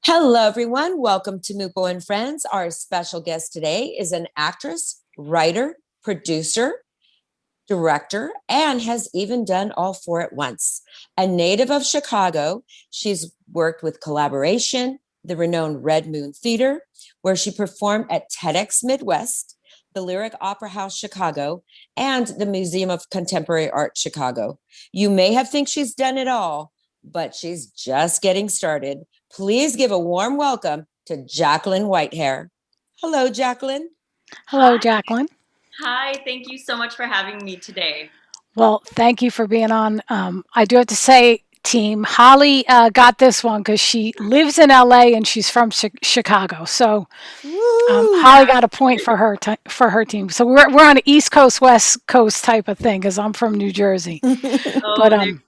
Hello, everyone. Welcome to Mupo and Friends. Our special guest today is an actress, writer, producer, director, and has even done all four at once. A native of Chicago, she's worked with Collaboration, the renowned Red Moon Theater, where she performed at TEDx Midwest, the Lyric Opera House Chicago, and the Museum of Contemporary Art Chicago. You may have think she's done it all, but she's just getting started. Please give a warm welcome to Jaclyn Whitehair. Hello, Jaclyn. Hello, Hi. Jaclyn. Hi. Thank you so much for having me today. Well, thank you for being on. I do have to say, team, Holly got this one because she lives in LA and she's from Chicago. So Woo! Holly Yeah. got a point for for her team. So we're on an East Coast West Coast type of thing because I'm from New Jersey. But Oh, there you go.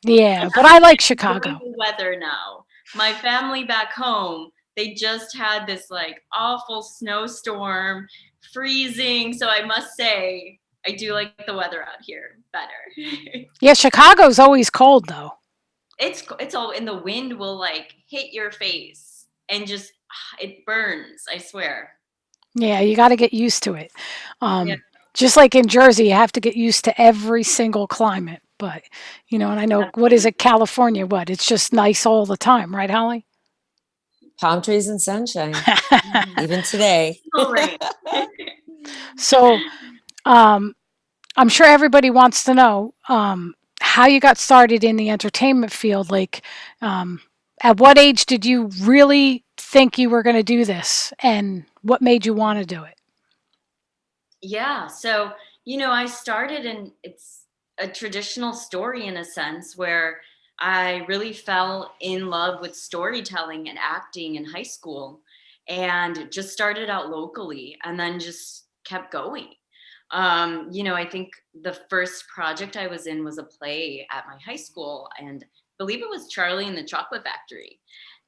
yeah, but I I'm like enjoying Chicago. the weather now. My family back home, they just had this like awful snowstorm, freezing. So I must say, I do like the weather out here better. Yeah, Chicago's always cold though. It's all in the wind will like hit your face and just it burns, I swear. Yeah, you got to get used to it. Yeah. Just like in Jersey, you have to get used to every single climate. But, and I know, what is it, California? What? It's just nice all the time, right, Holly? Palm trees and sunshine, even today. All right. So, um, I'm sure everybody wants to know how you got started in the entertainment field. Like, at what age did you really think you were going to do this? And what made you want to do it? Yeah. So, I started and it's a traditional story in a sense where I really fell in love with storytelling and acting in high school and just started out locally and then just kept going. I think the first project I was in was a play at my high school and I believe it was Charlie and the Chocolate Factory.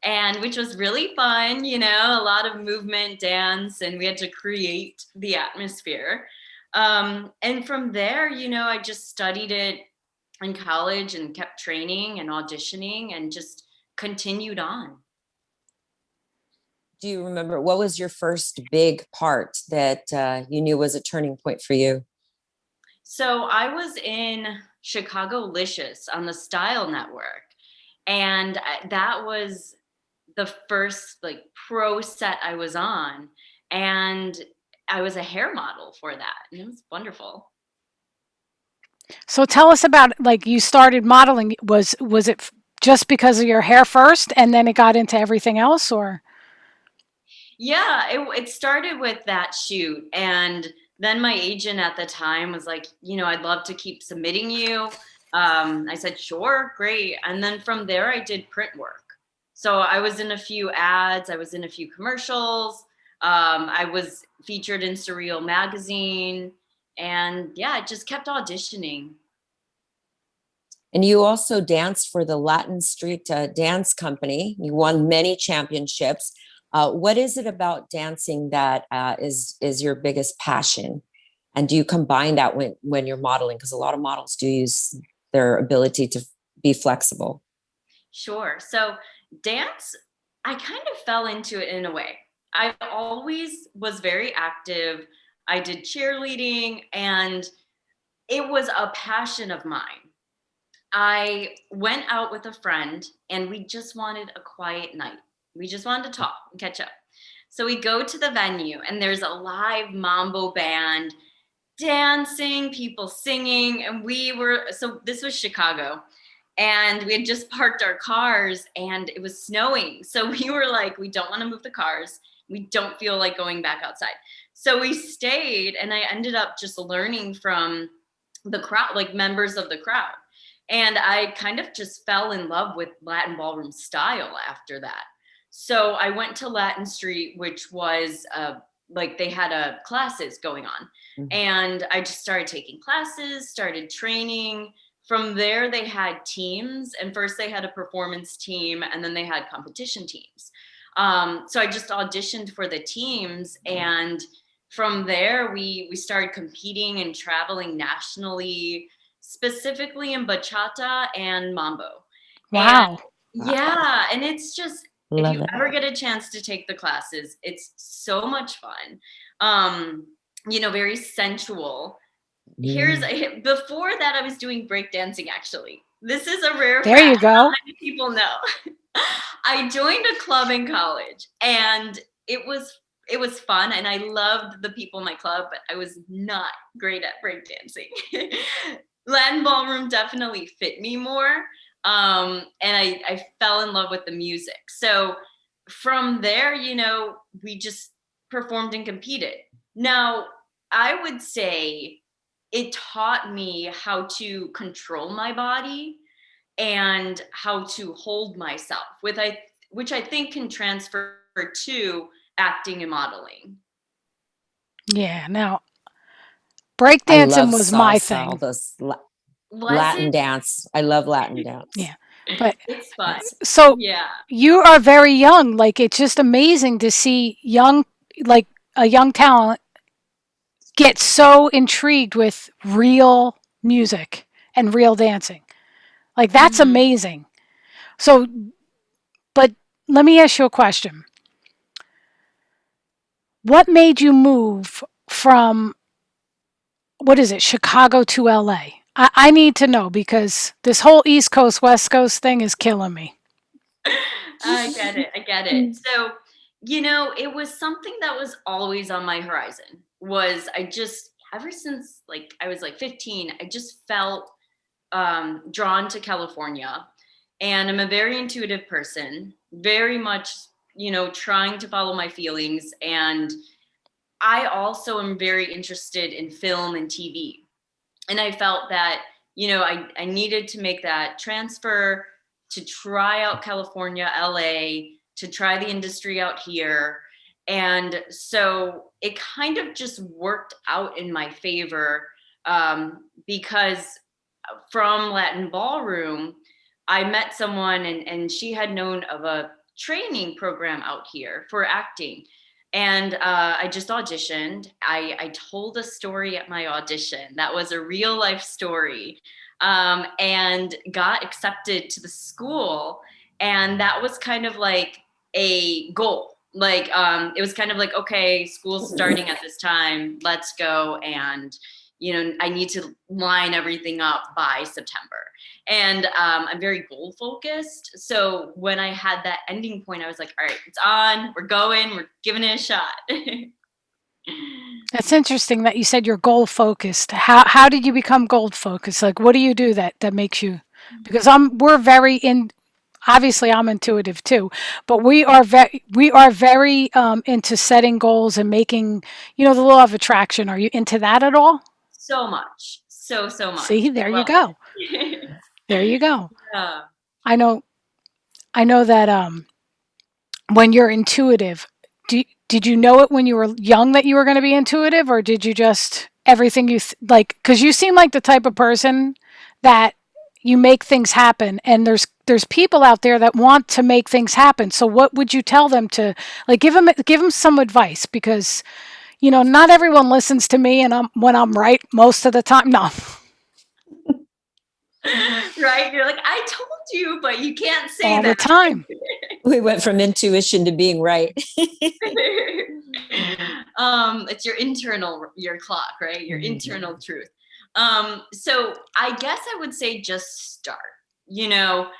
And which was really fun, a lot of movement, dance, and we had to create the atmosphere. And from there, I just studied it in college and kept training and auditioning and just continued on. Do you remember what was your first big part that you knew was a turning point for you? So I was in Chicago Licious on the Style Network, and that was the first like pro set I was on, and I was a hair model for that, and it was wonderful. So tell us about, like, you started modeling. Was it just because of your hair first, and then it got into everything else, or? Yeah, it started with that shoot. And then my agent at the time was like, I'd love to keep submitting you. I said, sure, great. And then from there, I did print work. So I was in a few ads, I was in a few commercials. I was featured in Surreal Magazine. And yeah, I just kept auditioning. And you also danced for the Latin Street Dance Company. You won many championships. What is it about dancing that is your biggest passion? And do you combine that when you're modeling? Because a lot of models do use their ability to be flexible. Sure. So dance, I kind of fell into it in a way. I always was very active. I did cheerleading and it was a passion of mine. I went out with a friend and we just wanted a quiet night. We just wanted to talk and catch up. So we go to the venue and there's a live mambo band dancing, people singing, and so this was Chicago and we had just parked our cars and it was snowing. So we were like, we don't want to move the cars. We don't feel like going back outside. So we stayed and I ended up just learning from the crowd, like members of the crowd. And I kind of just fell in love with Latin ballroom style after that. So I went to Latin Street, which was like they had classes going on. Mhm. And I just started taking classes, started training. From there, they had teams. And first, they had a performance team, and then they had competition teams. So I just auditioned for the teams. And from there, we started competing and traveling nationally, specifically in bachata and mambo. And Wow. Wow. yeah, and it's just If Love you it. ever get a chance to take the classes, it's so much fun. Very sensual. Before that, I was doing breakdancing, actually. This is a rare There you fact. Not go. many people know. I joined a club in college, and it was fun, and I loved the people in my club, but I was not great at breakdancing. Latin ballroom definitely fit me more, and I fell in love with the music. So from there, we just performed and competed. Now, I would say it taught me how to control my body and how to hold myself, which I think can transfer to acting and modeling. Yeah. Now, I love breakdancing was my salsa, all thing. this Was Latin it? dance. I love Latin dance. Yeah. But It's fun. It's so Yeah. you are very young. Like, it's just amazing to see like a young talent get so intrigued with real music and real dancing. Like, that's Mm-hmm. amazing. So, but let me ask you a question. What made you move from, what is it, Chicago to LA? I need to know because this whole East Coast, West Coast thing is killing me. I get it. I get it. So, it was something that was always on my horizon. Was I just ever since like I was like 15, I just felt drawn to California, and I'm a very intuitive person, very much, trying to follow my feelings, and I also am very interested in film and TV. And I felt that, I needed to make that transfer to try out California, LA, to try the industry out here. And so it kind of just worked out in my favor, because from Latin Ballroom, I met someone, and she had known of a training program out here for acting. And I just auditioned. I told a story at my audition that was a real life story, and got accepted to the school. And that was kind of like a goal. Like, it was kind of like, okay, school's starting at this time. Let's go. And, I need to line everything up by September. And I'm very goal focused. So when I had that ending point, I was like, all right, it's on, we're going, we're giving it a shot. That's interesting that you said you're goal focused. How did you become goal focused? Like, what do you do that makes you? Because we're very in. Obviously, I'm intuitive too, but we are very into setting goals and making the law of attraction. Are you into that at all? So much. So much. See, there I you love go. it. There you go. Yeah. I know. I know that when you're intuitive, did you know it when you were young that you were going to be intuitive, or did you just everything like? Because you seem like the type of person that you make things happen, and there's people out there that want to make things happen. So what would you tell them to, like, give them some advice? Because not everyone listens to me, and when I'm right most of the time. No. Right? You're like, I told you, but you can't say All the that. time. We went from intuition to being right. It's your clock, right? Your Mhm. internal truth. So I guess I would say just start. You know,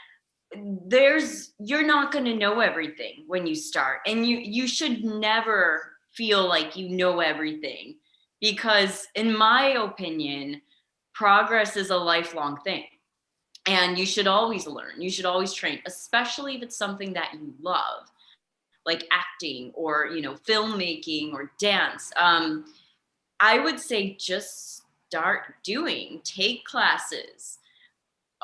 you're not going to know everything when you start, and you should never feel like you know everything, because in my opinion, progress is a lifelong thing. And you should always learn, you should always train, especially if it's something that you love, like acting or filmmaking or dance. I would say just start doing, take classes,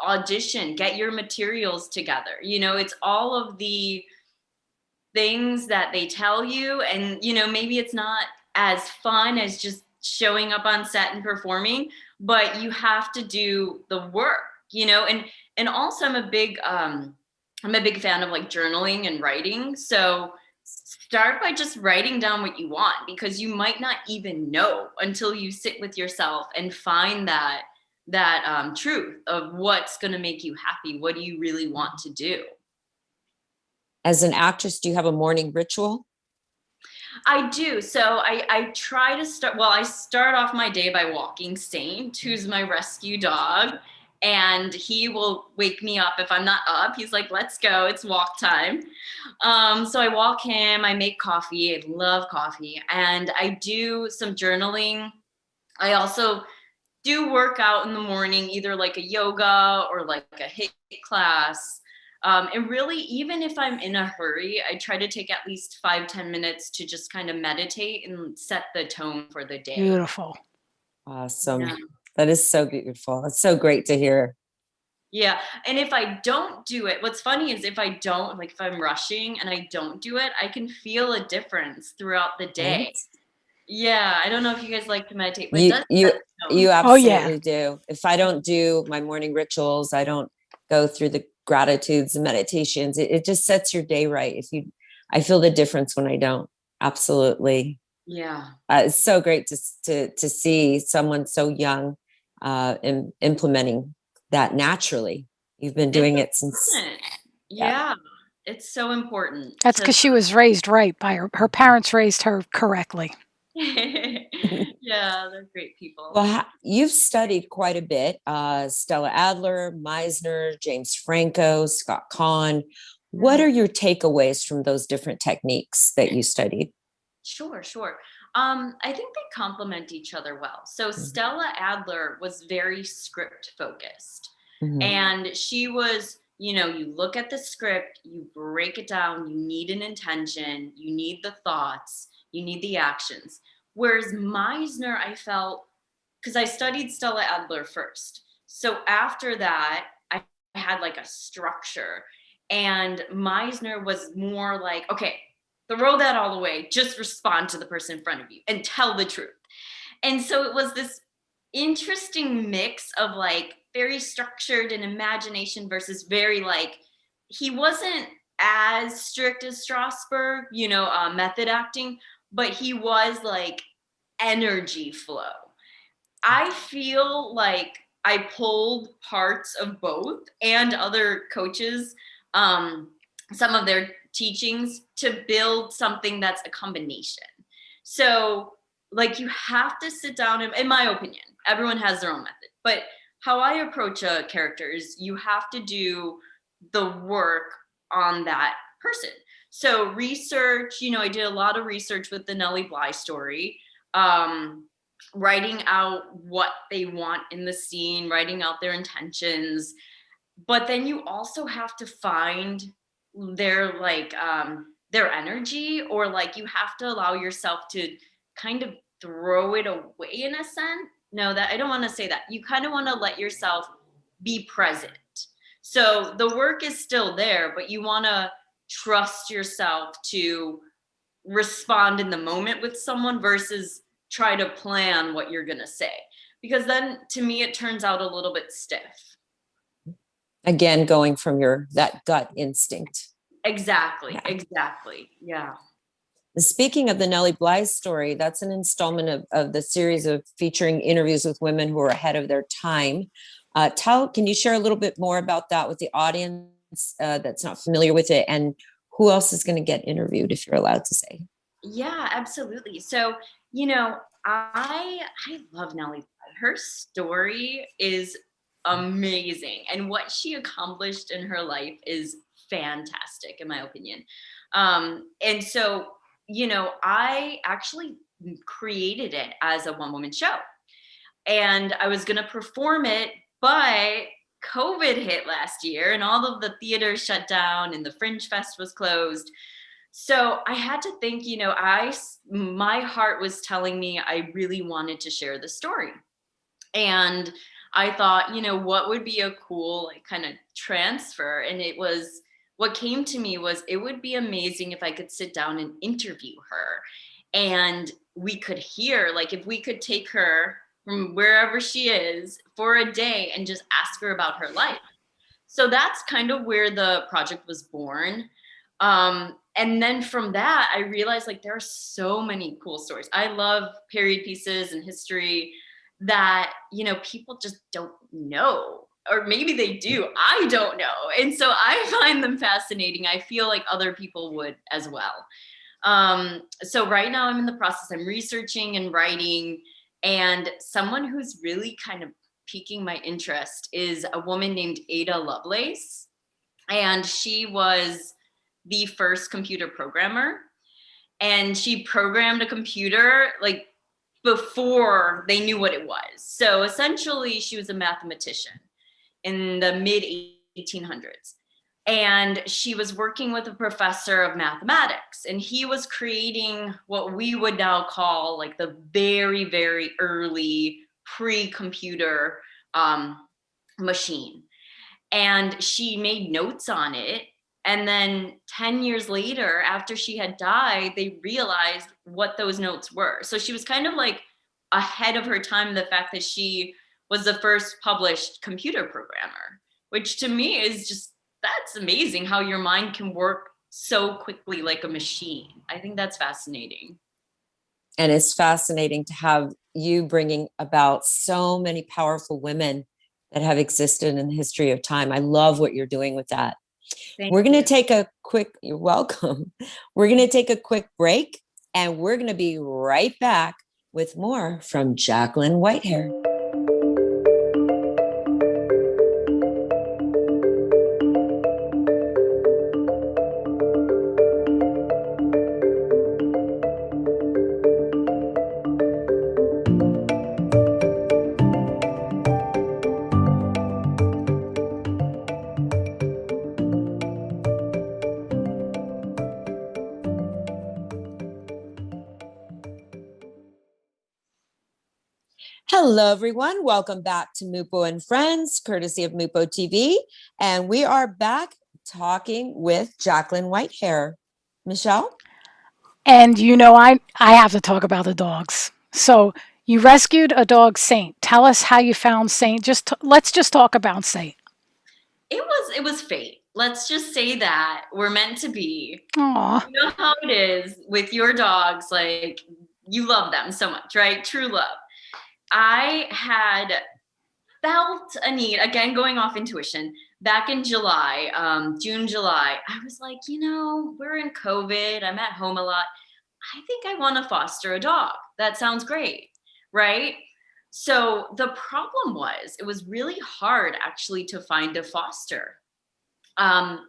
audition, get your materials together. It's all of the things that they tell you, and maybe it's not as fun as just showing up on set and performing, but you have to do the work. And also I'm a big fan of like journaling and writing. So start by just writing down what you want, because you might not even know until you sit with yourself and find that truth of what's going to make you happy. What do you really want to do? As an actress, do you have a morning ritual? I do. So I try to I start off my day by walking Saint, who's my rescue dog. And he will wake me up if I'm not up. He's like, let's go, it's walk time. So I walk him, I make coffee. I love coffee. And I do some journaling. I also do work out in the morning, either like a yoga or like a HIIT class. And really, even if I'm in a hurry, I try to take at least 5-10 minutes to just kind of meditate and set the tone for the day. Beautiful. Awesome. Yeah. That is so beautiful. It's so great to hear. Yeah. And if I don't do it, what's funny is if I don't, like if I'm rushing and I don't do it, I can feel a difference throughout the day. Right? Yeah. I don't know if you guys like to meditate, but it You does you set the tone. you Oh, yeah. absolutely do. If I don't do my morning rituals, I don't go through the gratitudes and meditations. It just sets your day right. I feel the difference when I don't. Absolutely. Yeah. It's so great to see someone so young implementing that naturally. You've been doing it since. Yeah. It's so important. That's because she was raised right by her parents raised her correctly. Yeah, they're great people. Well, you've studied quite a bit. Stella Adler, Meisner, James Franco, Scott Kahn. What are your takeaways from those different techniques that you studied? Sure. I think they complement each other well. So Stella Adler was very script focused. And she was, you look at the script, you break it down, you need an intention, you need the thoughts, you need the actions. Whereas Meisner, I felt, because I studied Stella Adler first. So after that, I had like a structure. And Meisner was more like, okay, throw that all away, just respond to the person in front of you and tell the truth. And so it was this interesting mix of like very structured and imagination versus very like, he wasn't as strict as Strasberg, method acting, but he was like energy flow. I feel like I pulled parts of both and other coaches, some of their teachings to build something that's a combination. So like you have to sit down, in my opinion, everyone has their own method, but how I approach a character is you have to do the work on that person. So research, I did a lot of research with the Nellie Bly story, writing out what they want in the scene, writing out their intentions. But then you also have to find their their energy, or like you have to allow yourself to kind of throw it away in a sense. No, that I don't want to say that. You kind of want to let yourself be present. So the work is still there, but you want to trust yourself to respond in the moment with someone versus try to plan what you're going to say. Because then to me, it turns out a little bit stiff. Again, going from that gut instinct. Exactly. Yeah. Speaking of the Nellie Bly story, that's an installment of the series of featuring interviews with women who are ahead of their time. Can you share a little bit more about that with the audience that's not familiar with it, and who else is going to get interviewed, if you're allowed to say? Yeah, absolutely. So, I love Nellie Bly. Her story is amazing, and what she accomplished in her life is fantastic, in my opinion. And so, I actually created it as a one-woman show, and I was going to perform it, but COVID hit last year, and all of the theaters shut down, and the Fringe Fest was closed. So I had to think, my heart was telling me I really wanted to share the story. And I thought, what would be a cool like kind of transfer? And what came to me was it would be amazing if I could sit down and interview her. And we could hear, like, if we could take her from wherever she is for a day and just ask her about her life. So that's kind of where the project was born. And then from that, I realized like there are so many cool stories. I love period pieces and history that, people just don't know or maybe they do. I don't know. And so I find them fascinating. I feel like other people would as well. So right now I'm in the process. I'm researching and writing, and someone who's really kind of piquing my interest is a woman named Ada Lovelace. And she was the first computer programmer. And she programmed a computer like before they knew what it was. So essentially, she was a mathematician in the mid 1800s. And she was working with a professor of mathematics, and he was creating what we would now call like the very, very early pre-computer machine. And she made notes on it. And then 10 years later, after she had died, they realized what those notes were. So she was kind of like ahead of her time, the fact that she was the first published computer programmer, which to me is just, that's amazing how your mind can work so quickly like a machine. I think that's fascinating. And it's fascinating to have you bringing about so many powerful women that have existed in the history of time. I love what you're doing with that. We're going to take a quick, you're welcome. We're going to take a quick break, and we're going to be right back with more from Jaclyn Whitehair. Hello, everyone. Welcome back to Mupo and Friends, courtesy of Mupo TV. And we are back talking with Jaclyn Whitehair. Michele? And I have to talk about the dogs. So you rescued a dog, Saint. Tell us how you found Saint. Let's just talk about Saint. It was fate. Let's just say that we're meant to be. Aww. You know how it is with your dogs, like you love them so much, right? True love. I had felt a need, again, going off intuition, back in July, June, July. I was like, we're in COVID. I'm at home a lot. I think I want to foster a dog. That sounds great, right? So the problem was, it was really hard actually to find a foster.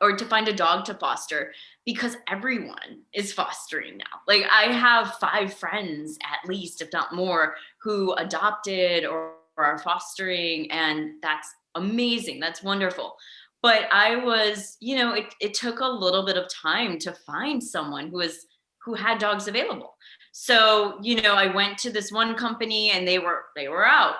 Or to find a dog to foster, because everyone is fostering now. Like I have 5 friends at least, if not more, who adopted or are fostering, and that's amazing. That's wonderful. But I was, it took a little bit of time to find someone who had dogs available. So, I went to this one company, and they were out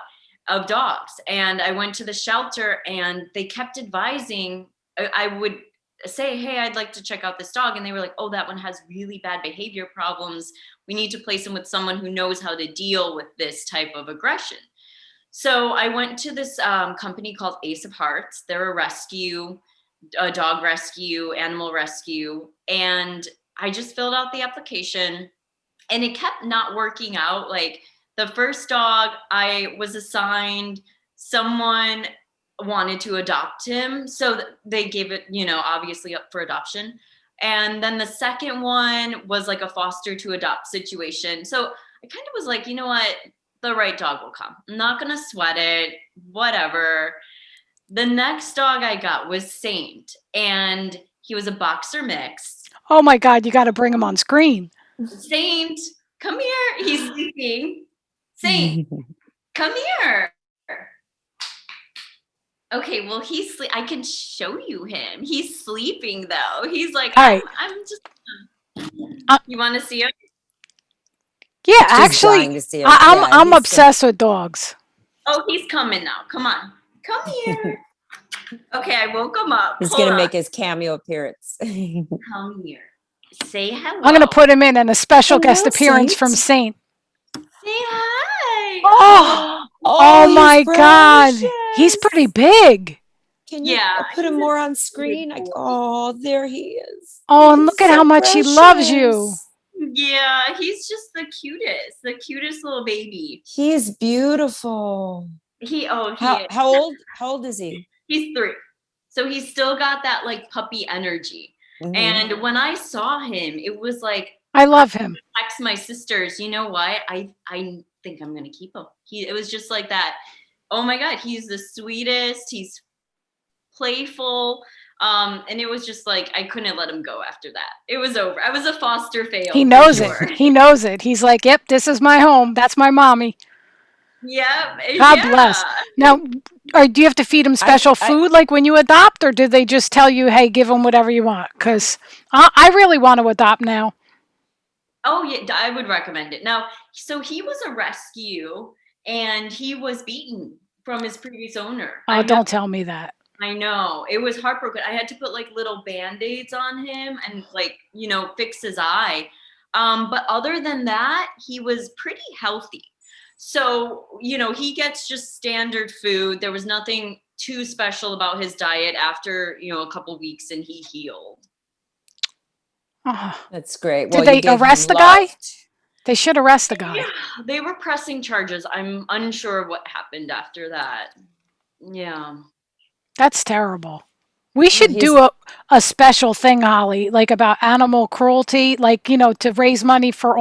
of dogs, and I went to the shelter, and they kept advising. I would say, hey, I'd like to check out this dog. And they were like, oh, that one has really bad behavior problems. We need to place him with someone who knows how to deal with this type of aggression. So I went to this company called Ace of Hearts. They're a dog rescue, animal rescue. And I just filled out the application, and it kept not working out. Like the first dog I was assigned, someone wanted to adopt him, so they gave it, obviously up for adoption. And then the second one was like a foster to adopt situation. So I kind of was like, you know what, the right dog will come. I'm not gonna sweat it, whatever. The next dog I got was Saint, and he was a boxer mix. Oh my God, you got to bring him on screen. Saint, come here. He's sleeping. Saint, come here. Okay, well, I can show you him. He's sleeping though. He's like, all right. I'm just. You want to see him? Yeah, She's actually, dying to see him. I'm obsessed with dogs. Oh, he's coming now. Come on, come here. Okay, I woke him up. He's going to make his cameo appearance. Come here. Say hello. I'm going to put him in a special guest appearance from Saint. Say hi. Oh my God. He's pretty big. Can you put him more on screen? There he is. Oh, and look at how much he loves you. Yeah, he's just the cutest little baby. He's beautiful. He how old is he? He's 3. So he's still got that like puppy energy. Mhm. And when I saw him, it was like, I love him. text my sisters, you know what? I think I'm gonna keep him. It was just like that. Oh my God, he's the sweetest. He's playful. And it was just like I couldn't let him go after that. It was over. I was a foster fail. He knows for sure. it. He knows it. He's like, yep, this is my home. That's my mommy. Yeah. God Yeah. bless. Now, do you have to feed him special food like when you adopt, or did they just tell you, hey, give him whatever you want? Because I really want to adopt now. Oh yeah, I would recommend it. Now, so he was a rescue and he was beaten from his previous owner. Oh, don't tell me that. I know. It was heartbroken. I had to put like little band-aids on him and like, fix his eye. But other than that, he was pretty healthy. So, he gets just standard food. There was nothing too special about his diet after, a couple weeks and he healed. Oh. That's great. Did they arrest the guy? They should arrest the guy. Yeah, they were pressing charges. I'm unsure what happened after that. Yeah. That's terrible. We should do a special thing, Holly, like about animal cruelty, like, to raise money for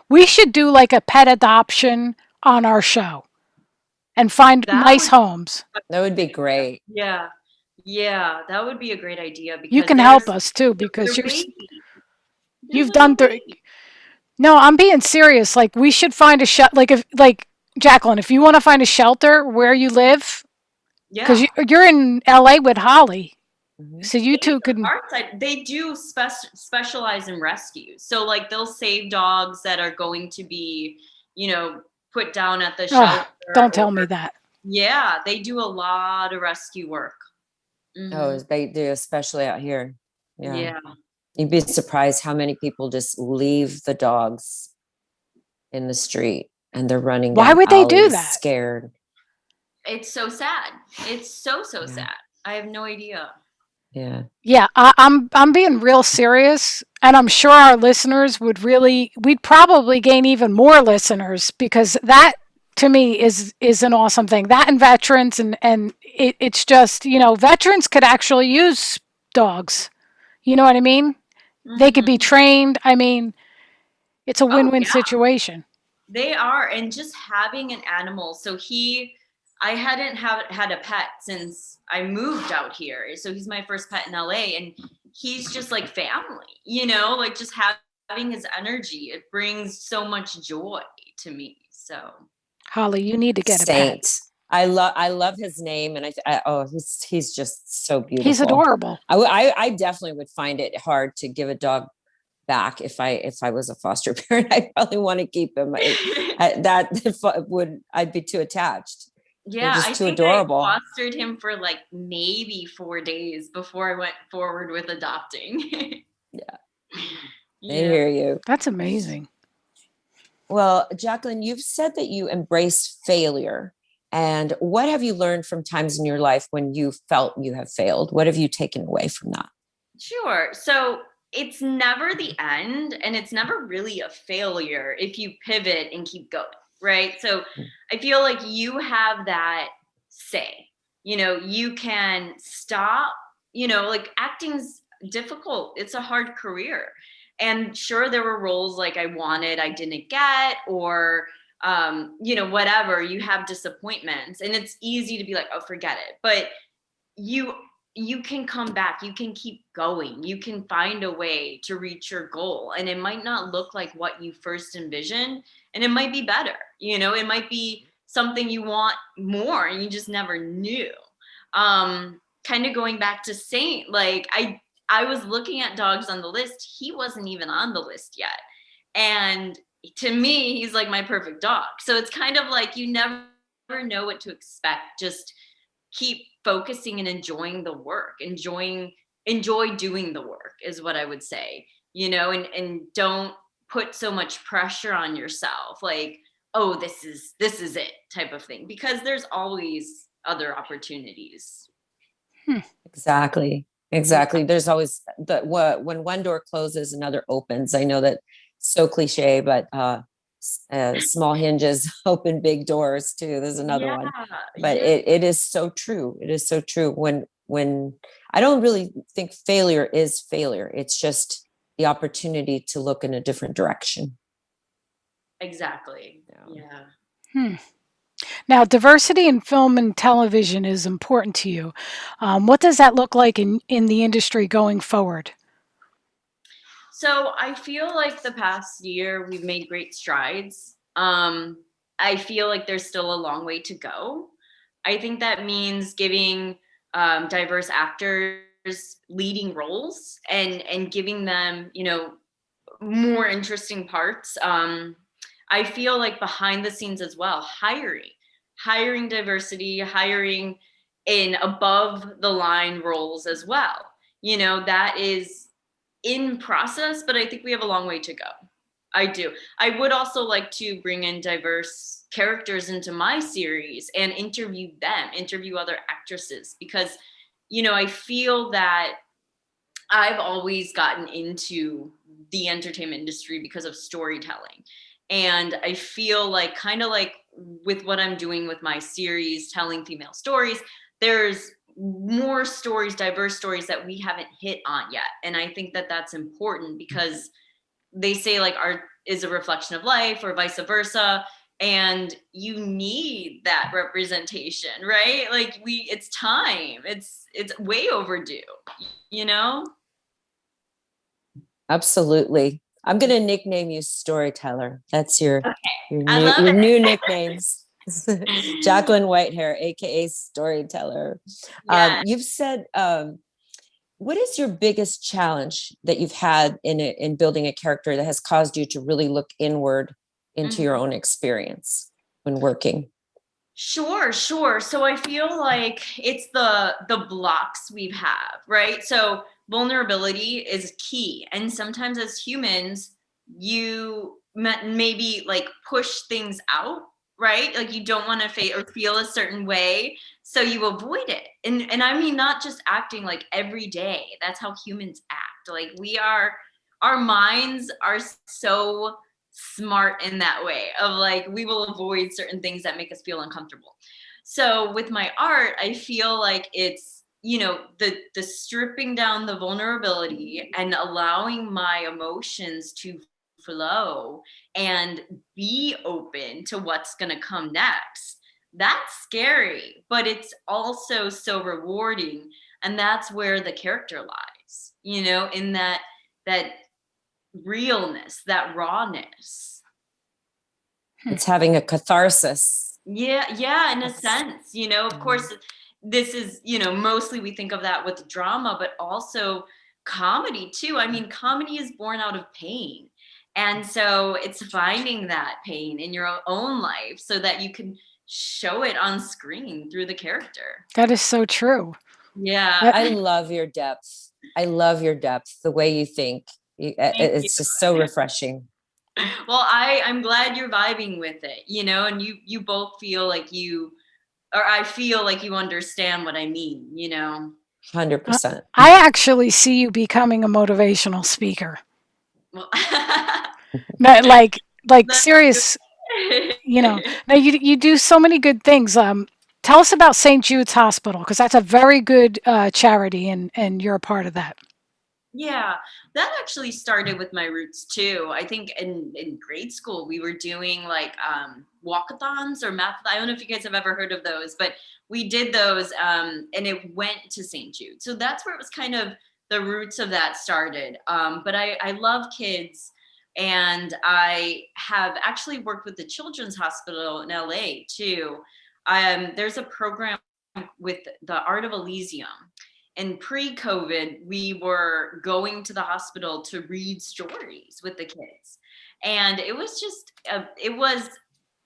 we should do like a pet adoption on our show and find nice homes. That would be great. Yeah. Yeah, that would be a great idea. Because you can help us too, because you've done No, I'm being serious. Like, we should find a shelter. Like Jaclyn, if you want to find a shelter where you live, because you're in LA with Holly, so you two could. They do specialize in rescues. So, like, they'll save dogs that are going to be, put down at the shelter. Don't tell me that. Yeah, they do a lot of rescue work. Mm-hmm. Oh, they do, especially out here. Yeah. You'd be surprised how many people just leave the dogs in the street and they're running. Why would they do that? Scared. It's so sad. It's so sad. I have no idea. Yeah. Yeah, I'm being real serious, and I'm sure our listeners we'd probably gain even more listeners, because that to me is an awesome thing. That and veterans and it's just, veterans could actually use dogs. You know what I mean? Mm-hmm. They could be trained. I mean, it's a win-win situation. They are. And just having an animal. So I hadn't had a pet since I moved out here. So he's my first pet in LA, and he's just like family, like just having his energy. It brings so much joy to me. So Holly, you need to get a pet. I love his name, and he's just so beautiful. He's adorable. I definitely would find it hard to give a dog back if I was a foster parent. I probably want to keep him. I'd be too attached. Yeah, just too adorable. I fostered him for like maybe 4 days before I went forward with adopting. Yeah. I hear you. That's amazing. Well, Jaclyn, you've said that you embrace failure. And what have you learned from times in your life when you felt you have failed? What have you taken away from that? Sure. So it's never the end, and it's never really a failure if you pivot and keep going. Right. So I feel like you have that say, you can stop, like acting's difficult. It's a hard career. And sure, there were roles like I didn't get, or, whatever, you have disappointments, and it's easy to be like, oh, forget it. But you can come back, you can keep going, you can find a way to reach your goal. And it might not look like what you first envisioned, and it might be better. It might be something you want more and you just never knew. Kind of going back to Saint, like I was looking at dogs on the list. He wasn't even on the list yet. And to me, he's like my perfect dog. So it's kind of like you never know what to expect. Just keep focusing and enjoying the work. Enjoy doing the work is what I would say, and don't put so much pressure on yourself. Like, oh, this is it type of thing, because there's always other opportunities. Exactly. There's always when one door closes, another opens. I know that so cliche, but Small hinges open big doors too. There's another Yeah, one, but yeah, it is so true. It is so true. When I don't really think failure is failure. It's just the opportunity to look in a different direction. exactly. Yeah. Yeah. Hmm. Now, diversity in film and television is important to you. What does that look like in the industry going forward? So I feel like the past year we've made great strides. I feel like there's still a long way to go. I think that means giving diverse actors leading roles and giving them, more interesting parts. I feel like behind the scenes as well, hiring diversity, hiring in above the line roles as well. That is in process, but I think we have a long way to go. I do. I would also like to bring in diverse characters into my series and interview other actresses because, I feel that I've always gotten into the entertainment industry because of storytelling. And I feel like, kind of like with what I'm doing with my series, telling female stories, there's more stories, diverse stories that we haven't hit on yet. And I think that that's important because they say like art is a reflection of life or vice versa. And you need that representation, right? Like it's time. It's way overdue, you know? Absolutely. I'm going to nickname you Storyteller. That's your I love your new it. nicknames. Jaclyn Whitehair, aka Storyteller. Yeah. You've said, what is your biggest challenge that you've had in building a character that has caused you to really look inward into your Mhm. own experience when working? Sure, sure. So I feel like it's the blocks we have, right? So vulnerability is key. And sometimes as humans, you maybe like push things out, right? Like you don't want to or feel a certain way, so you avoid it. And I mean not just acting like every day. That's how humans act. Like our minds are so smart in that way of like we will avoid certain things that make us feel uncomfortable. So with my art, I feel like it's the stripping down the vulnerability and allowing my emotions to flow and be open to what's going to come next. That's scary, but it's also so rewarding, and that's where the character lies, in that realness, that rawness. It's having a catharsis. Yeah, in a That's, sense, of course, this is, mostly we think of that with drama, but also comedy too. I mean, comedy is born out of pain. And so it's finding that pain in your own life so that you can show it on screen through the character. That is so true. Yeah. That, I love your depth. I love your depth, the way you think. Thank you. It's just so refreshing. Well, I'm glad you're vibing with it, and you both feel like or I feel like you understand what I mean. 100%. I actually see you becoming a motivational speaker. Well, No, like that's serious. good. No, you do so many good things. Tell us about St. Jude's Hospital because that's a very good charity, and you're a part of that. Yeah, that actually started with my roots too. I think in grade school we were doing like walkathons or math. I don't know if you guys have ever heard of those, but we did those and it went to St. Jude. So that's where it was kind of the roots of that started. But I love kids, and I have actually worked with the Children's Hospital in LA too. There's a program with the Art of Elysium, and pre-COVID, we were going to the hospital to read stories with the kids. And it was just, it was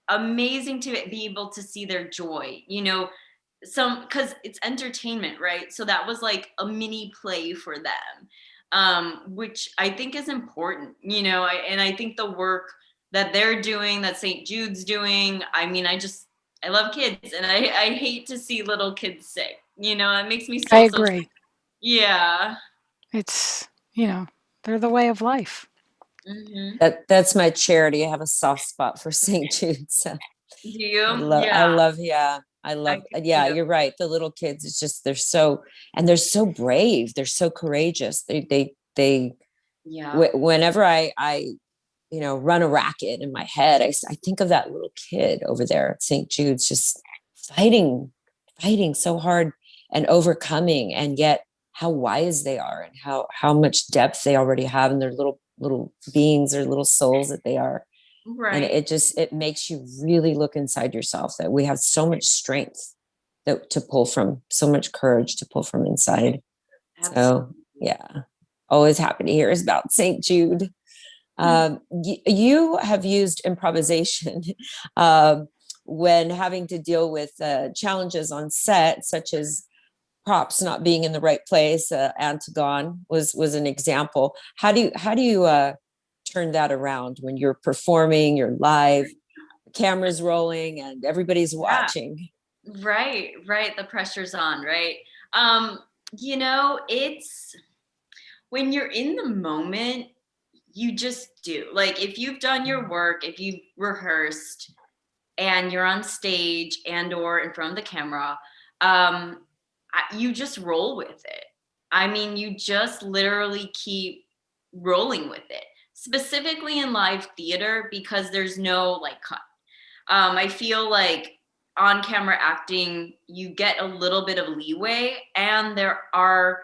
amazing to be able to see their joy, because it's entertainment, right? So that was like a mini play for them, which I think is important, and I think the work that they're doing, that St. Jude's doing, I mean, I love kids, and I hate to see little kids sick. It makes me I so sad. agree. Yeah. It's they're the way of life. That's my charity. I have a soft spot for St. Jude. So Do you? I Yeah, love, yeah, I I love, do yeah, too. you're right. The little kids, it's just, they're so brave. They're so courageous. Yeah. Whenever run a racket in my head, I think of that little kid over there at St. Jude's just fighting, fighting so hard and overcoming, and yet how wise they are, and how much depth they already have in their little beings or little souls that they are. And Right. it makes you really look inside yourself, that we have so much strength to pull from, so much courage to pull from inside. So Absolutely. yeah, always happy to hear is about St. Jude. You have used improvisation um, when having to deal with challenges on set, such as props not being in the right place. Antigone was an example. How do you turn that around when you're performing, you're live, the camera's rolling, and everybody's Yeah. watching? Right. Right. The pressure's on. Right. Um, it's when you're in the moment, you just do. Like if you've done your work, if you've rehearsed and you're on stage and or in front of the camera, you just roll with it. I mean, you just literally keep rolling with it. Specifically in live theater, because there's no like cut. I feel like on camera acting, you get a little bit of leeway, and there are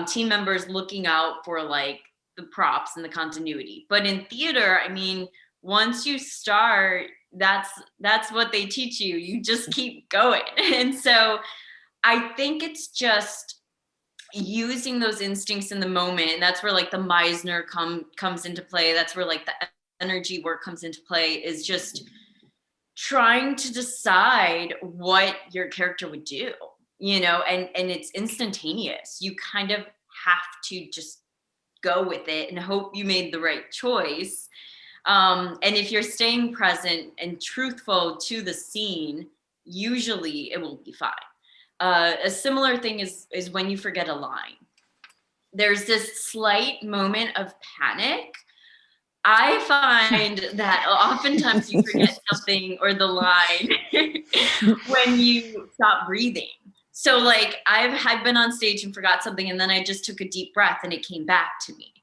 team members looking out for like the props and the continuity. But in theater, I mean, once you start, that's what they teach you. You just keep going. And so I think it's just using those instincts in the moment. And that's where like the Meisner comes into play. That's where like the energy work comes into play, is just trying to decide what your character would do, and it's instantaneous. You kind of have to just go with it and hope you made the right choice. And if you're staying present and truthful to the scene, usually it will be fine. A similar thing is when you forget a line. There's this slight moment of panic. I find that oftentimes you forget something or the line when you stop breathing. So like I've been on stage and forgot something, and then I just took a deep breath and it came back to me.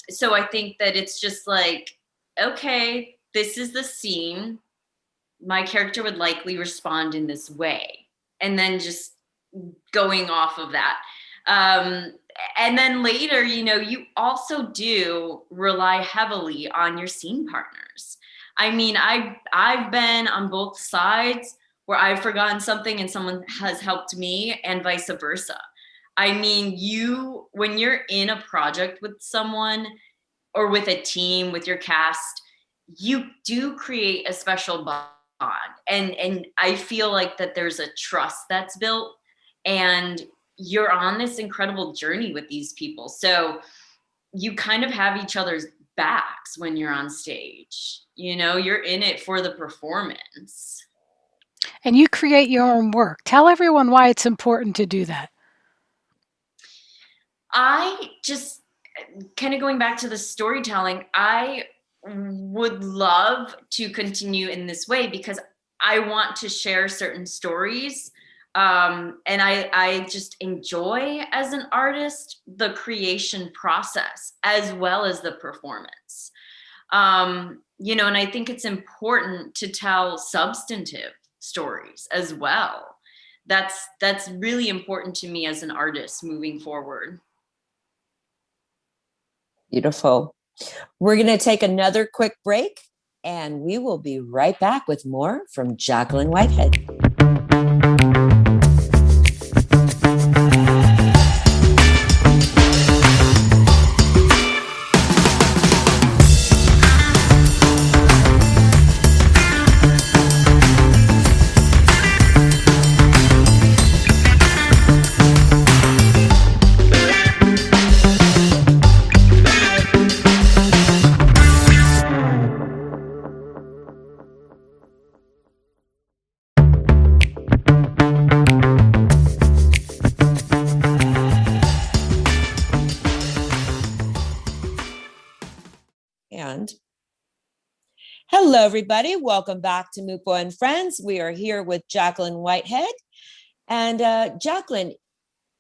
So I think that it's just like, okay, this is the scene. My character would likely respond in this way. And then just going off of that. And then later, you also do rely heavily on your scene partners. I mean, I've been on both sides where I've forgotten something and someone has helped me, and vice versa. I mean, when you're in a project with someone or with a team, with your cast, you do create a special bond. And I feel like that there's a trust that's built, and you're on this incredible journey with these people. So you kind of have each other's backs when you're on stage. You're in it for the performance. And you create your own work. Tell everyone why it's important to do that. I just kind of going back to the storytelling, I would love to continue in this way because I want to share certain stories. And I just enjoy, as an artist, the creation process as well as the performance. And I think it's important to tell substantive stories as well. That's really important to me as an artist moving forward. Beautiful. We're going to take another quick break, and we will be right back with more from Jaclyn Whitehair. Hello, everybody. Welcome back to Mupo and Friends. We are here with Jaclyn Whitehead. And Jaclyn,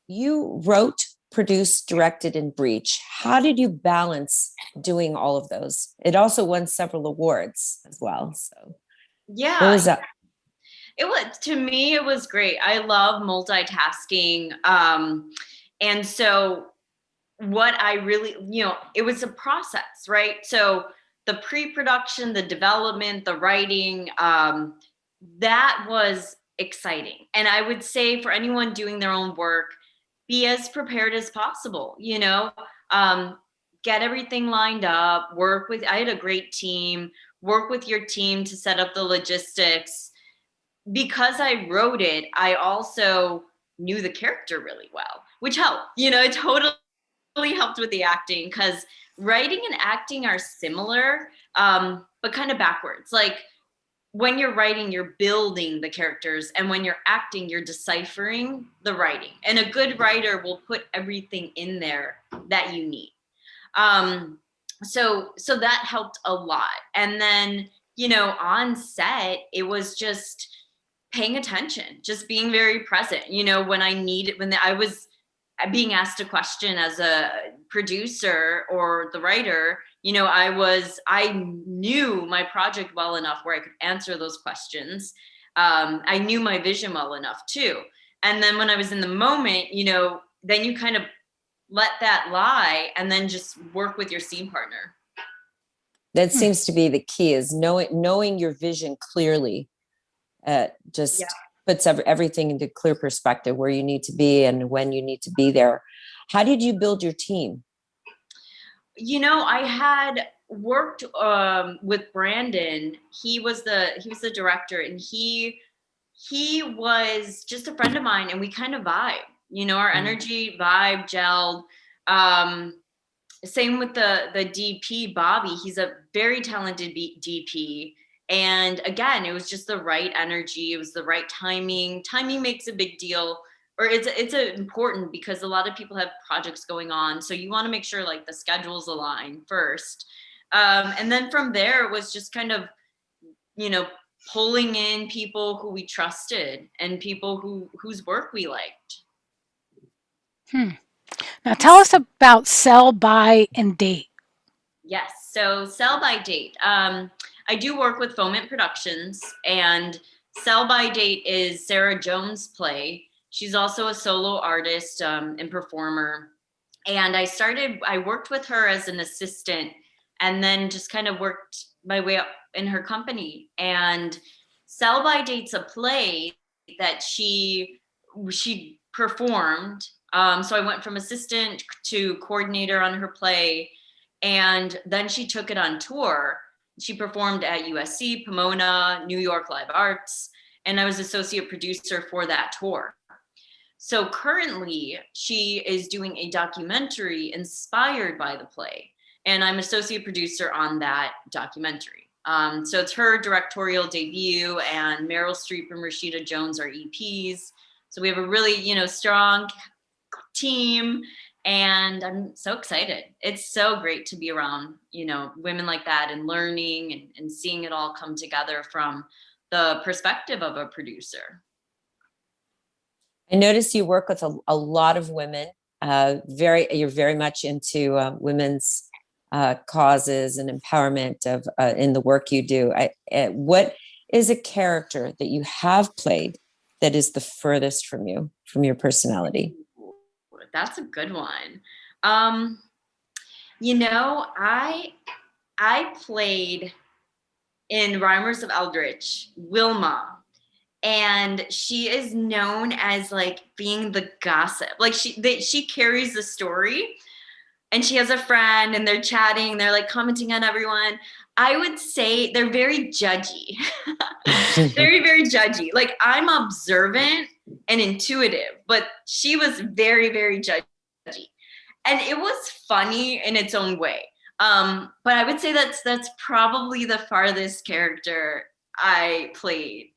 you wrote, produced, directed, and breach. How did you balance doing all of those? It also won several awards as well. So what was that? It was, to me, it was great. I love multitasking. And so what I really, it was a process, right? So the pre-production, the development, the writing, that was exciting. And I would say for anyone doing their own work, be as prepared as possible, get everything lined up, I had a great team, work with your team to set up the logistics. Because I wrote it, I also knew the character really well, which helped. It totally helped with the acting, because writing and acting are similar, but kind of backwards. Like when you're writing, you're building the characters, and when you're acting, you're deciphering the writing. And a good writer will put everything in there that you need. So that helped a lot. And then, on set, it was just paying attention, just being very present. When I was being asked a question as a producer or the writer, I knew my project well enough where I could answer those questions. I knew my vision well enough too. And then when I was in the moment, then you kind of let that lie and then just work with your scene partner. That seems to be the key, is knowing your vision clearly. Just puts everything into clear perspective, where you need to be and when you need to be there. How did you build your team? I had worked with Brandon. He was the director, and he was just a friend of mine, and we kind of vibe. Our energy vibe gelled. Same with the DP, Bobby. He's a very talented DP. And again, it was just the right energy. It was the right timing. Timing makes a big deal, or it's important, because a lot of people have projects going on. So you want to make sure like the schedules align first. And then from there, it was just kind of, pulling in people who we trusted and people whose work we liked. Now tell us about Sell, Buy, and Date. Yes. So Sell by Date. I do work with Foment Productions, and Sell by Date is Sarah Jones' play. She's also a solo artist and performer. And I worked with her as an assistant, and then just kind of worked my way up in her company. And Sell by Date's a play that she performed. So I went from assistant to coordinator on her play, and then she took it on tour. She performed at USC, Pomona, New York Live Arts, and I was associate producer for that tour. So currently, she is doing a documentary inspired by the play, and I'm associate producer on that documentary. So it's her directorial debut, and Meryl Streep and Rashida Jones are EPs. So we have a really, strong team, and I'm so excited. It's so great to be around, women like that, and learning and seeing it all come together from the perspective of a producer. I noticed you work with a lot of women. You're very much into women's causes and empowerment in the work you do. What is a character that you have played that is the furthest from you, from your personality? That's a good one. I played in Rhymers of Eldritch, Wilma, and she is known as like being the gossip. Like she carries the story, and she has a friend, and they're chatting, they're like commenting on everyone. I would say they're very judgy. Very, very judgy. Like I'm observant and intuitive, but she was very, very judgy. And it was funny in its own way. But I would say that's probably the farthest character I played.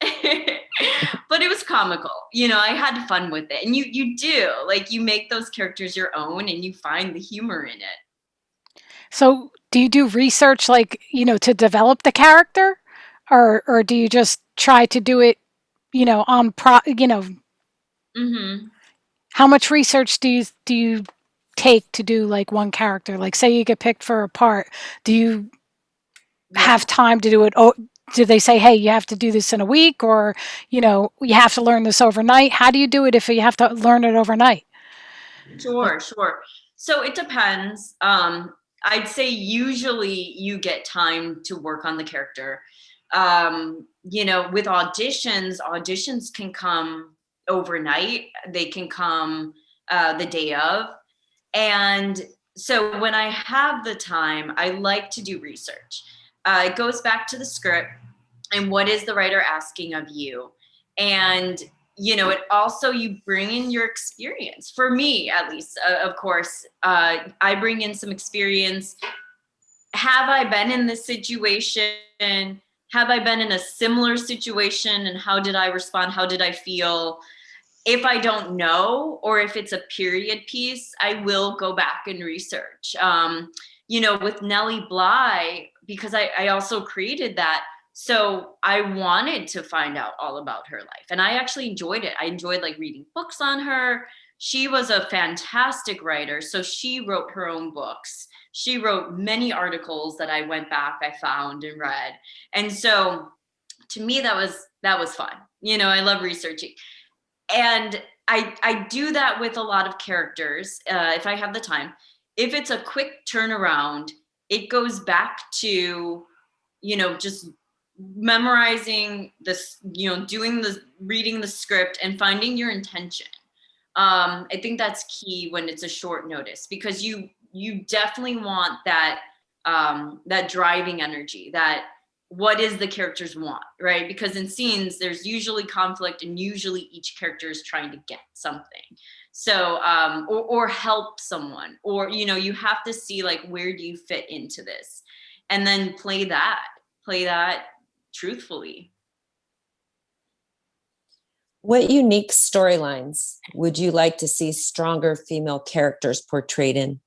But it was comical. I had fun with it. And you do, like, you make those characters your own, and you find the humor in it. So do you do research, like, to develop the character? or do you just try to do it, on Mm-hmm. how much research do you take to do like one character? Like say you get picked for a part, do you Yeah. have time to do it? Oh, do they say, hey, you have to do this in a week, or you have to learn this overnight? How do you do it if you have to learn it overnight? Like, Sure. So it depends. I'd say usually you get time to work on the character. With auditions can come overnight. They can come the day of. And so when I have the time, I like to do research. It goes back to the script and what is the writer asking of you. And it also, you bring in your experience. For me, at least, of course, I bring in some experience. Have I been in this situation? Have I been in a similar situation? And how did I respond? How did I feel? If I don't know, or if it's a period piece, I will go back and research. With Nellie Bly, because I also created that. So I wanted to find out all about her life. And I actually enjoyed it. I enjoyed like reading books on her. She was a fantastic writer. So she wrote her own books. She wrote many articles that I went back, I found and read. And so to me, that was fun. I love researching. And I do that with a lot of characters if I have the time. If it's a quick turnaround, it goes back to, just memorizing this, reading the script and finding your intention. I think that's key when it's a short notice, because you definitely want that driving energy, that what is the characters want, right? Because in scenes, there's usually conflict, and usually each character is trying to get something. So, or help someone, or, you have to see like, where do you fit into this? And then play that truthfully. What unique storylines would you like to see stronger female characters portrayed in?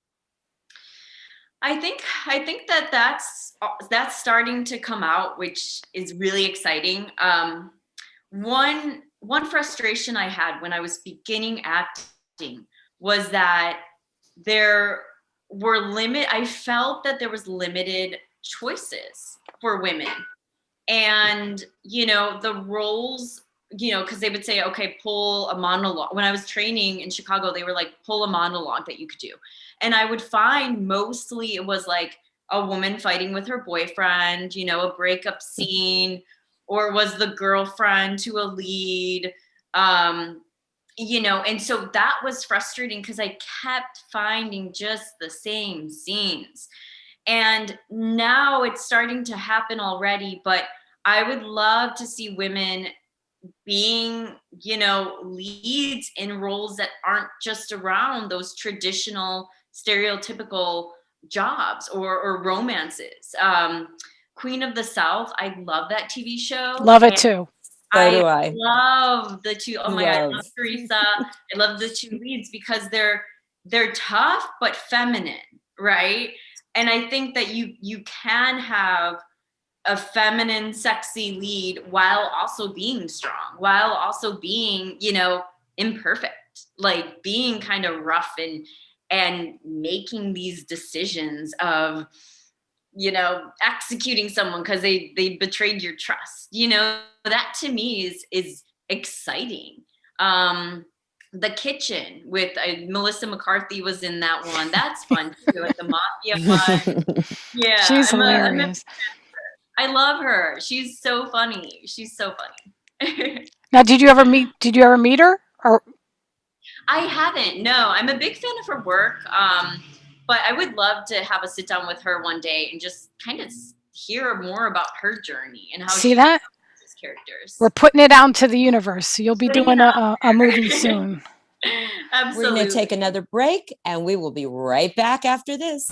I think that's starting to come out, which is really exciting. One frustration I had when I was beginning acting was that I felt that there was limited choices for women. And, the roles, because they would say, okay, pull a monologue. When I was training in Chicago, they were like, pull a monologue that you could do. And I would find mostly it was like a woman fighting with her boyfriend, a breakup scene, or was the girlfriend to a lead, and so that was frustrating because I kept finding just the same scenes. And now it's starting to happen already, but I would love to see women being, leads in roles that aren't just around those traditional stereotypical jobs or romances. Queen of the South, I love that TV show. Love it too. So do I. Love the two. Oh my God, I love Teresa. I love the two leads because they're tough but feminine, right? And I think that you can have a feminine, sexy lead while also being strong, while also being, imperfect, like being kind of rough and making these decisions of, executing someone because they betrayed your trust. That to me is exciting. The Kitchen with Melissa McCarthy was in that one. That's fun too. Like the mafia one. Yeah, She's hilarious. I love her. She's so funny. She's so funny. Now, did you ever meet her? Or I haven't. No, I'm a big fan of her work. But I would love to have a sit down with her one day and just kind of hear more about her journey and how see that characters. We're putting it out into the universe. So you'll be doing a movie soon. Absolutely. We're going to take another break, and we will be right back after this.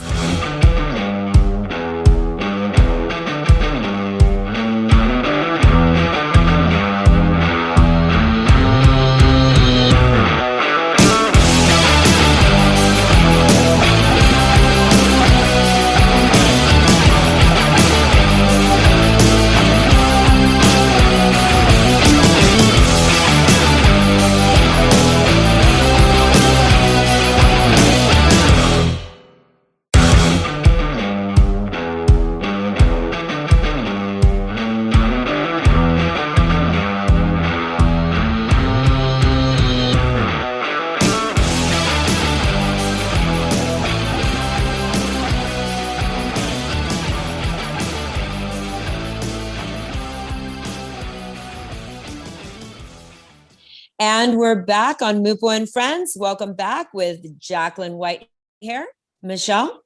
And we're back on Mupo and Friends. Welcome back with Jaclyn Whitehair. Michele?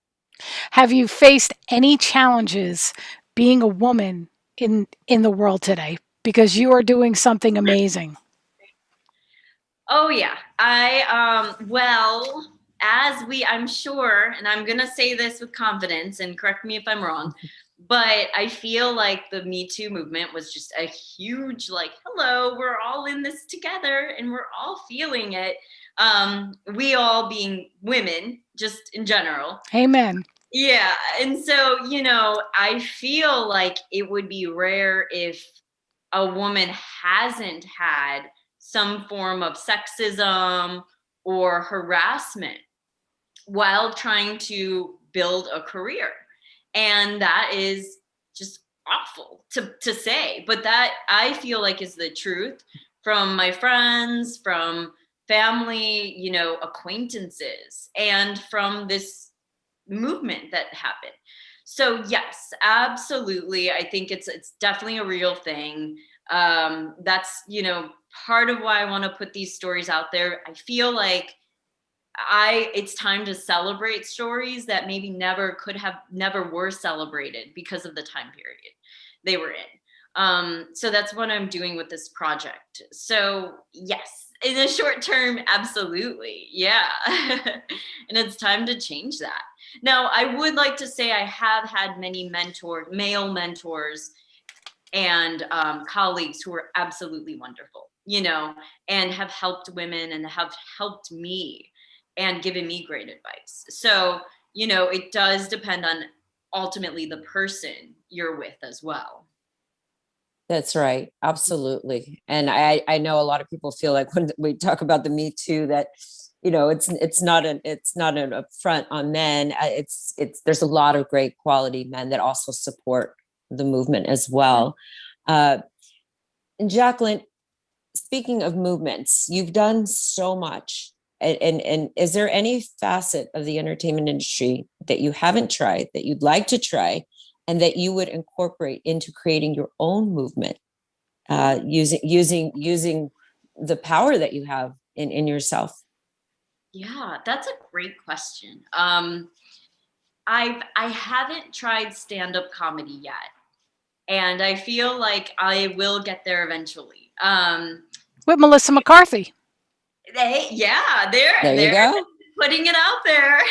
Have you faced any challenges being a woman in the world today? Because you are doing something amazing. Oh yeah. Well, I'm sure, and I'm going to say this with confidence and correct me if I'm wrong, but I feel like the Me Too movement was just a huge, like, hello, we're all in this together and we're all feeling it. We all being women, just in general. Amen. Yeah. And so, I feel like it would be rare if a woman hasn't had some form of sexism or harassment while trying to build a career. And that is just awful to say, but that I feel like is the truth from my friends, from family, acquaintances, and from this movement that happened. So yes, absolutely. I think it's definitely a real thing. That's part of why I want to put these stories out there. I feel like it's time to celebrate stories that maybe never were celebrated because of the time period they were in. So that's what I'm doing with this project. So yes, in the short term, absolutely. Yeah. And it's time to change that. Now, I would like to say I have had many male mentors and colleagues who are absolutely wonderful, and have helped women and have helped me and given me great advice. So, it does depend on ultimately the person you're with as well. That's right. Absolutely. And I know a lot of people feel like when we talk about the Me Too that, it's not an affront on men. There's a lot of great quality men that also support the movement as well. And Jaclyn, speaking of movements, you've done so much. And is there any facet of the entertainment industry that you haven't tried, that you'd like to try, and that you would incorporate into creating your own movement, using the power that you have in yourself? Yeah, that's a great question. I haven't tried stand-up comedy yet, and I feel like I will get there eventually. With Melissa McCarthy. There you they're go. putting it out there.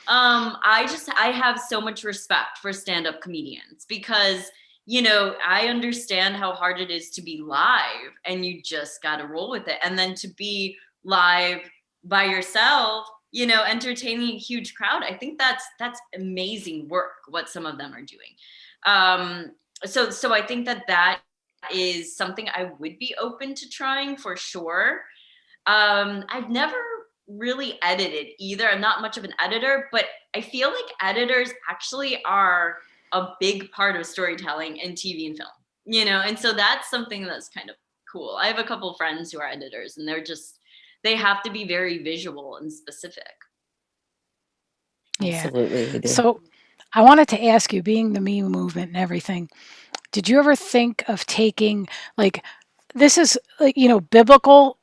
I have so much respect for stand-up comedians because I understand how hard it is to be live, and you just got to roll with it, and then to be live by yourself, entertaining a huge crowd. I think that's amazing work what some of them are doing. So I think that is something I would be open to trying for sure. I've never really edited either. I'm not much of an editor, but I feel like editors actually are a big part of storytelling in TV and film, and so that's something that's kind of cool. I have a couple of friends who are editors, and they have to be very visual and specific. Yeah. Absolutely, they do. So I wanted to ask you, being the Me movement and everything, did you ever think of taking, like, this is like, biblical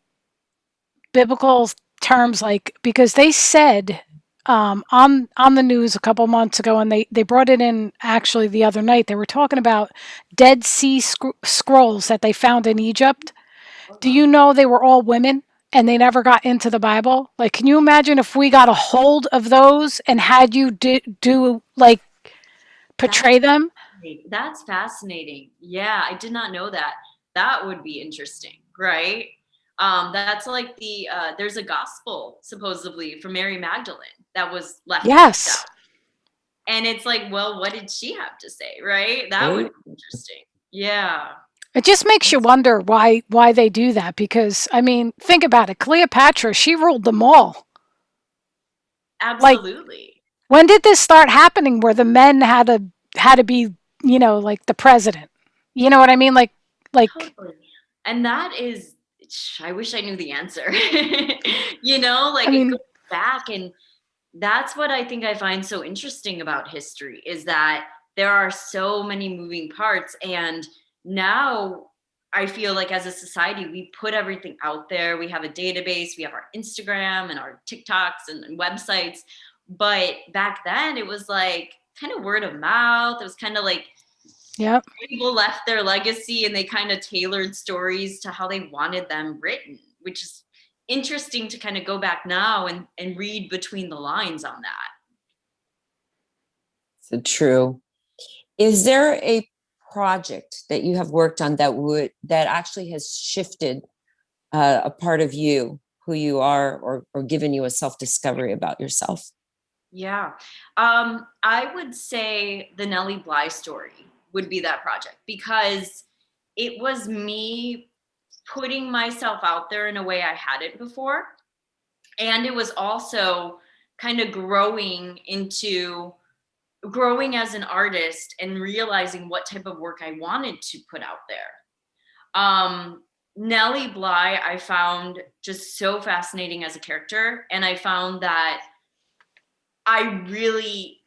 terms, like, because they said on the news a couple months ago, and they brought it in actually the other night. They were talking about Dead Sea Scrolls that they found in Egypt. Do you know they were all women and they never got into the Bible? Like, can you imagine if we got a hold of those and had you do like portray them? That's fascinating. Yeah, I did not know that. That would be interesting, right? That's like there's a gospel supposedly from Mary Magdalene that was left Yes. out. And it's like, well, what did she have to say, right? That would be interesting. Yeah. It just makes you wonder why they do that, because I mean, think about it. Cleopatra, she ruled them all. Like, Absolutely. when did this start happening where the men had to be, like the president? You know what I mean? Like Totally. And that is, I wish I knew the answer. Like I it mean, goes back, and that's what I think I find so interesting about history is that there are so many moving parts, and now I feel like as a society, we put everything out there. We have a database, we have our Instagram and our TikToks and websites. But back then it was like kind of word of mouth. It was kind of like Yep. people left their legacy and they kind of tailored stories to how they wanted them written, which is interesting to kind of go back now and read between the lines on that. So true. Is there a project that you have worked on that actually has shifted a part of you, who you are, or given you a self-discovery about yourself? Yeah. I would say the Nellie Bly story would be that project, because it was me putting myself out there in a way I hadn't before. And it was also kind of growing as an artist and realizing what type of work I wanted to put out there. Nellie Bly, I found just so fascinating as a character. And I found that I really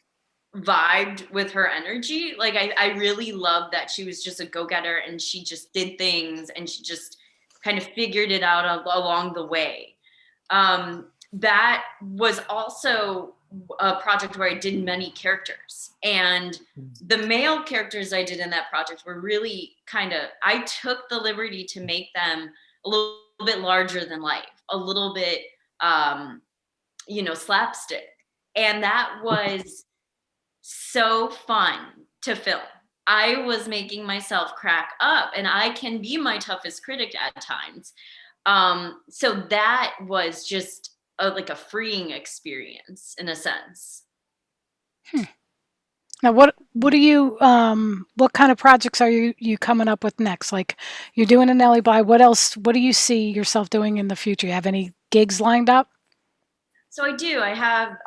vibed with her energy. Like I really loved that she was just a go-getter and she just did things and she just kind of figured it out along the way. That was also a project where I did many characters, and the male characters I did in that project were really I took the liberty to make them a little bit larger than life, a little bit, slapstick. And that was so fun to film. I was making myself crack up, and I can be my toughest critic at times. So that was just like a freeing experience in a sense. Now, what do you what kind of projects are you coming up with next? Like, you're doing a Nellie Bly. What else? What do you see yourself doing in the future? You have any gigs lined up? So I do. I have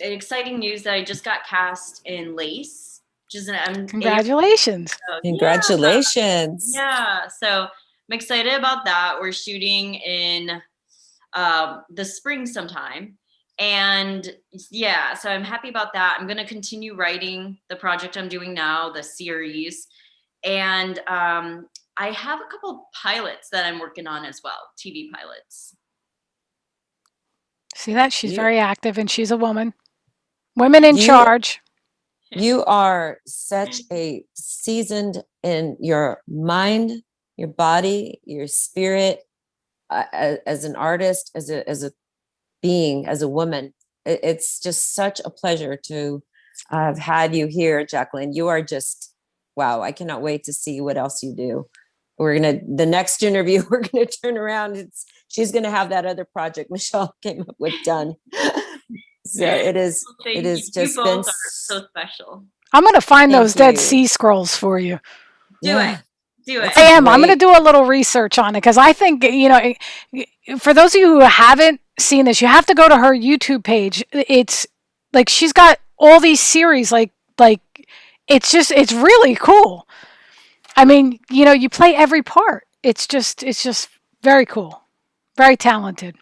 exciting news that I just got cast in Lace, which is an Congratulations. So, Congratulations. Yeah. So I'm excited about that. We're shooting in the spring sometime. And yeah, so I'm happy about that. I'm going to continue writing the project I'm doing now, the series. And I have a couple pilots that I'm working on as well, TV pilots. See that? She's very active, and she's a woman. Women in charge. You are such a seasoned in your mind, your body, your spirit, as an artist, as a being, as a woman. It's just such a pleasure to have had you here, Jaclyn. You are just, wow. I cannot wait to see what else you do. The next interview, we're going to turn around. She's going to have that other project Michele came up with done. So it is just been so special. I'm going to find those Dead Sea Scrolls for you. Do it. I am. I'm going to do a little research on it, because I think, for those of you who haven't seen this, you have to go to her YouTube page. It's like she's got all these series, like it's really cool. I mean, you play every part. It's just very cool. Very talented.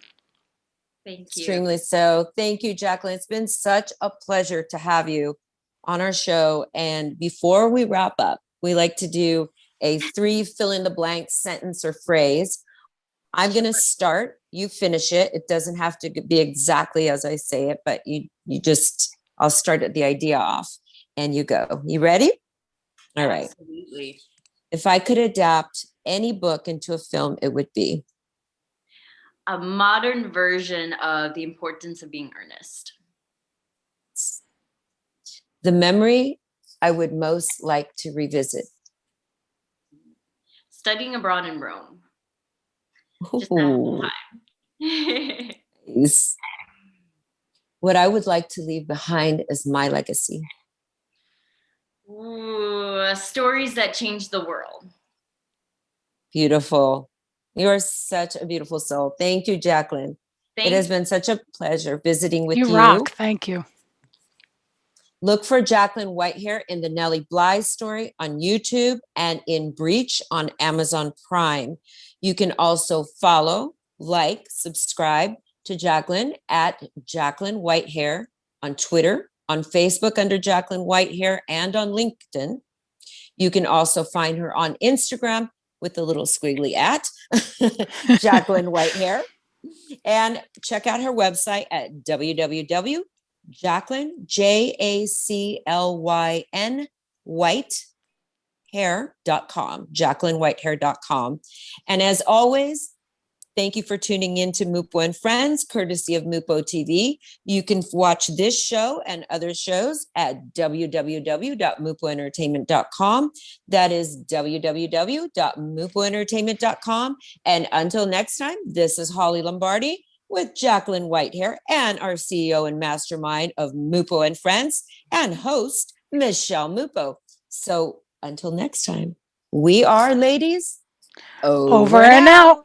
Thank you. Extremely so. Thank you, Jaclyn. It's been such a pleasure to have you on our show. And before we wrap up, we like to do a 3 fill-in-the-blank sentence or phrase. I'm going to start. You finish it. It doesn't have to be exactly as I say it, but I'll start at the idea off and you go. You ready? All right. Absolutely. If I could adapt any book into a film, it would be a modern version of The Importance of Being Earnest. The memory I would most like to revisit. Studying abroad in Rome. Just that whole time. Nice. What I would like to leave behind as my legacy. Stories that change the world. Beautiful. You are such a beautiful soul. Thank you, Jaclyn. It has been such a pleasure visiting with you. You rock. Thank you. Look for Jaclyn Whitehair in the Nellie Bly story on YouTube and in Breach on Amazon Prime. You can also follow, subscribe to Jaclyn at Jaclyn Whitehair on Twitter, on Facebook under Jaclyn Whitehair, and on LinkedIn. You can also find her on Instagram with the little squiggly at Jaclyn Whitehair. And check out her website at www.jaclyn, Jaclyn, whitehair.com, jaclynwhitehair.com. And as always, thank you for tuning in to Mupo and Friends, courtesy of Mupo TV. You can watch this show and other shows at www.mupoentertainment.com. That is www.mupoentertainment.com. And until next time, this is Holly Lombardi with Jaclyn Whitehair and our CEO and mastermind of Mupo and Friends and host Michele Mupo. So until next time, we are, ladies, Over and out.